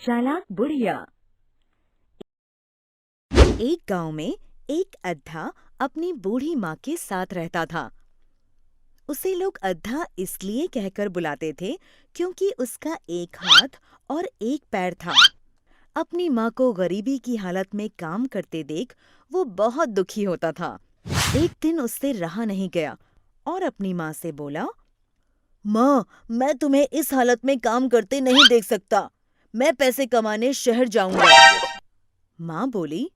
चालाक बुढ़िया। एक गांव में एक अद्धा अपनी बूढ़ी माँ के साथ रहता था। उसे लोग अद्धा इसलिए कहकर बुलाते थे क्योंकि उसका एक हाथ और एक पैर था। अपनी माँ को गरीबी की हालत में काम करते देख वो बहुत दुखी होता था। एक दिन उससे रहा नहीं गया और अपनी माँ से बोला, माँ, मैं तुम्हें इस हालत में काम करते नहीं देख सकता। मैं पैसे कमाने शहर जाऊंगा। माँ बोली,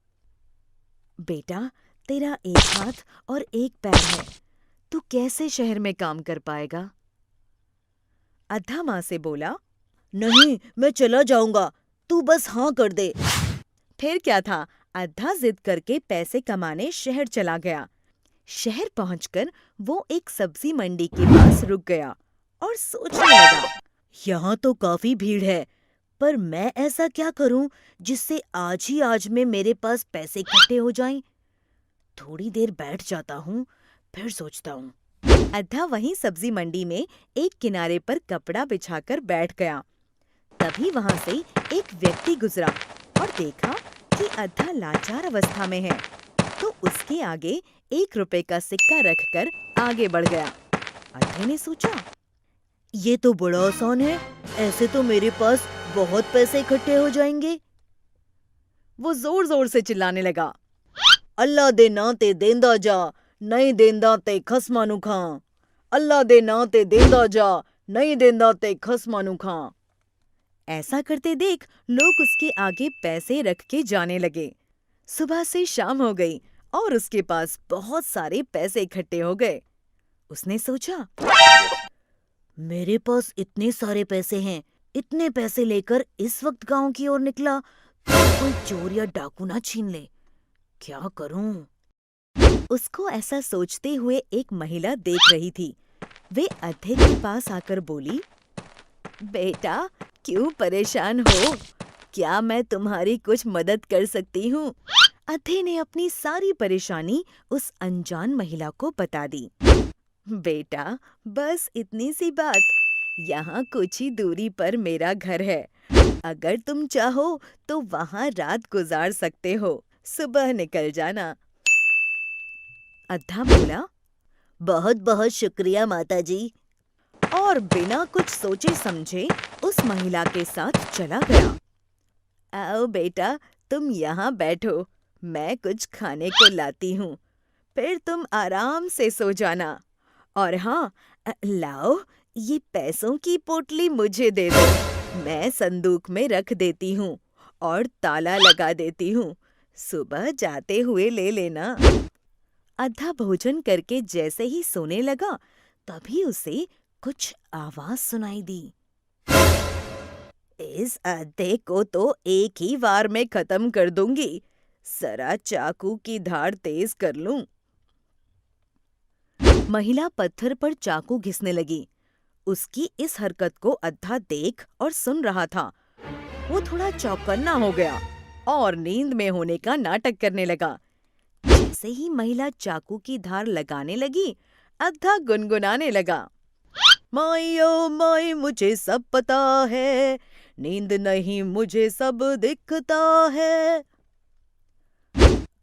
बेटा, तेरा एक हाथ और एक पैर है, तू कैसे शहर में काम कर पाएगा? अद्धा माँ से बोला, नहीं, मैं चला जाऊंगा, तू बस हाँ कर दे। फिर क्या था, अद्धा जिद करके पैसे कमाने शहर चला गया। शहर पहुंचकर वो एक सब्जी मंडी के पास रुक गया और सोचने लगा, यहाँ तो काफी भीड़ है, पर मैं ऐसा क्या करूं जिससे आज ही आज में मेरे पास पैसे इकट्ठे हो जाएं? थोड़ी देर बैठ जाता हूँ, फिर सोचता हूँ। अद्धा वहीं सब्जी मंडी में एक किनारे पर कपड़ा बिछाकर बैठ गया। तभी वहां से एक व्यक्ति गुजरा और देखा कि अद्धा लाचार अवस्था में है, तो उसके आगे 1 रुपए का सिक्का रखकर आगे बढ़ गया। अद्धे ने सोचा, ये तो बड़ा आसान है, ऐसे तो मेरे पास बहुत पैसे इकट्ठे हो जाएंगे। वो जोर जोर से चिल्लाने लगा, अल्लाह दे ना ते देंदा जा, नहीं देंदा ते खसमानू खां। अल्लाह दे ना ते देंदा जा, नहीं देंदा ते खसमानू खां। ऐसा करते देख लोग उसके आगे पैसे रख के जाने लगे। सुबह से शाम हो गई और उसके पास बहुत सारे पैसे इकट्ठे हो गए। उसने सोचा, मेरे पास इतने सारे पैसे हैं, इतने पैसे लेकर इस वक्त गांव की ओर निकला तो कोई चोर या डाकू ना छीन ले। क्या करूं? उसको ऐसा सोचते हुए एक महिला देख रही थी। वे अद्धे के पास आकर बोली, बेटा, क्यों परेशान हो? क्या मैं तुम्हारी कुछ मदद कर सकती हूँ? अद्धे ने अपनी सारी परेशानी उस अनजान महिला को बता दी। बेटा, बस इतनी सी बात। यहाँ कुछ ही दूरी पर मेरा घर है। अगर तुम चाहो तो वहाँ रात गुजार सकते हो। सुबह निकल जाना। अद्धा बोला, बहुत बहुत शुक्रिया माताजी, और बिना कुछ सोचे समझे उस महिला के साथ चला गया। आओ बेटा, तुम यहाँ बैठो, मैं कुछ खाने को लाती हूँ, फिर तुम आराम से सो जाना। और हाँ, लाओ, ये पैसों की पोटली मुझे दे दो, मैं संदूक में रख देती हूँ और ताला लगा देती हूँ। सुबह जाते हुए ले लेना। अद्धा भोजन करके जैसे ही सोने लगा, तभी उसे कुछ आवाज सुनाई दी। इस अद्धे को तो एक ही वार में खत्म कर दूंगी, जरा चाकू की धार तेज कर लूं। महिला पत्थर पर चाकू घिसने लगी। उसकी इस हरकत को अद्धा देख और सुन रहा था। वो थोड़ा चौकन्ना हो गया और नींद में होने का नाटक करने लगा। जैसे ही महिला चाकू की धार लगाने लगी, अद्धा गुनगुनाने लगा, माई ओ माई मुझे सब पता है, नींद नहीं मुझे सब दिखता है।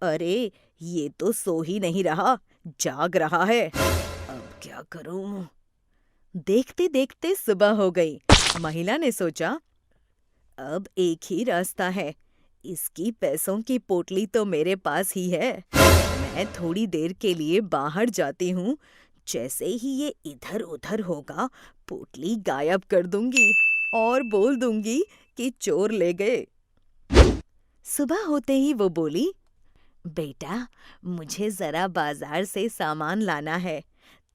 अरे, ये तो सो ही नहीं रहा, जाग रहा है। अब क्या करूं? देखते देखते सुबह हो गई। महिला ने सोचा, अब एक ही रास्ता है, इसकी पैसों की पोटली तो मेरे पास ही है। मैं थोड़ी देर के लिए बाहर जाती हूँ, जैसे ही ये इधर उधर होगा, पोटली गायब कर दूंगी और बोल दूंगी कि चोर ले गए। सुबह होते ही वो बोली, बेटा, मुझे जरा बाजार से सामान लाना है,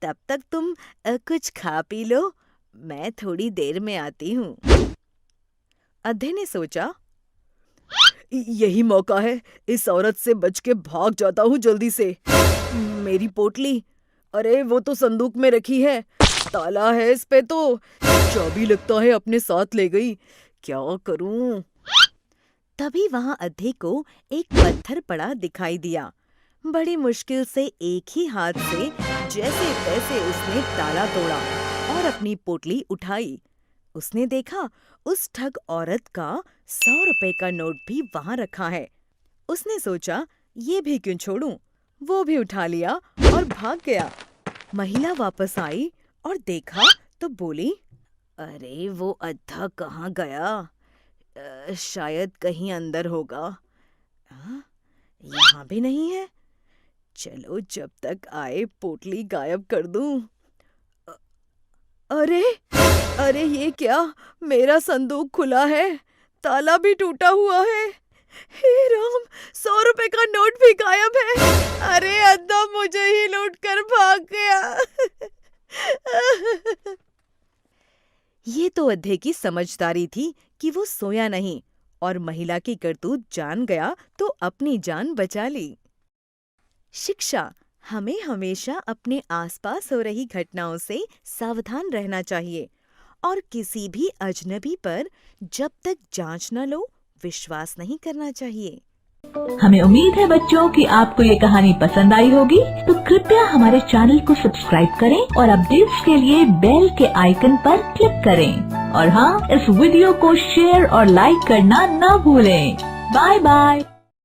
तब तक तुम कुछ खा पी लो, मैं थोड़ी देर में आती हूँ। अद्धे ने सोचा, यही मौका है, इस औरत से बच के भाग जाता हूँ जल्दी से। मेरी पोटली, अरे वो तो संदूक में रखी है, ताला है इस पे तो, चाबी लगता है अपने साथ ले गई, क्या करूँ? तभी वहां अद्धे को एक पत्थर पड़ा दिखाई दिया। बड़ी मुश्किल से एक ही हाथ से जैसे तैसे उसने ताला तोड़ा और अपनी पोटली उठाई। उसने देखा उस ठग औरत का 100 रुपए का नोट भी वहां रखा है। उसने सोचा ये भी क्यों छोड़ूं, वो भी उठा लिया और भाग गया। महिला वापस आई और देखा तो बोली, अरे वो अद्धा कहाँ गया? शायद कहीं अंदर होगा। हाँ, यहाँ भी नहीं है। चलो जब तक आए पोटली गायब कर दूं। अरे अरे ये क्या, मेरा संदूक खुला है, ताला भी टूटा हुआ है। हे राम, 100 रुपए का नोट भी गायब है। अरे अद्धा मुझे ही लूट कर भाग गया। ये तो अद्धे की समझदारी थी कि वो सोया नहीं और महिला की करतूत जान गया तो अपनी जान बचा ली। शिक्षा, हमें हमेशा अपने आसपास हो रही घटनाओं से सावधान रहना चाहिए और किसी भी अजनबी पर जब तक जांच न लो विश्वास नहीं करना चाहिए। हमें उम्मीद है बच्चों कि आपको ये कहानी पसंद आई होगी, तो कृपया हमारे चैनल को सब्सक्राइब करें और अपडेट्स के लिए बेल के आइकन पर क्लिक करें। और हाँ, इस वीडियो को शेयर और लाइक करना न भूलें। Bye bye.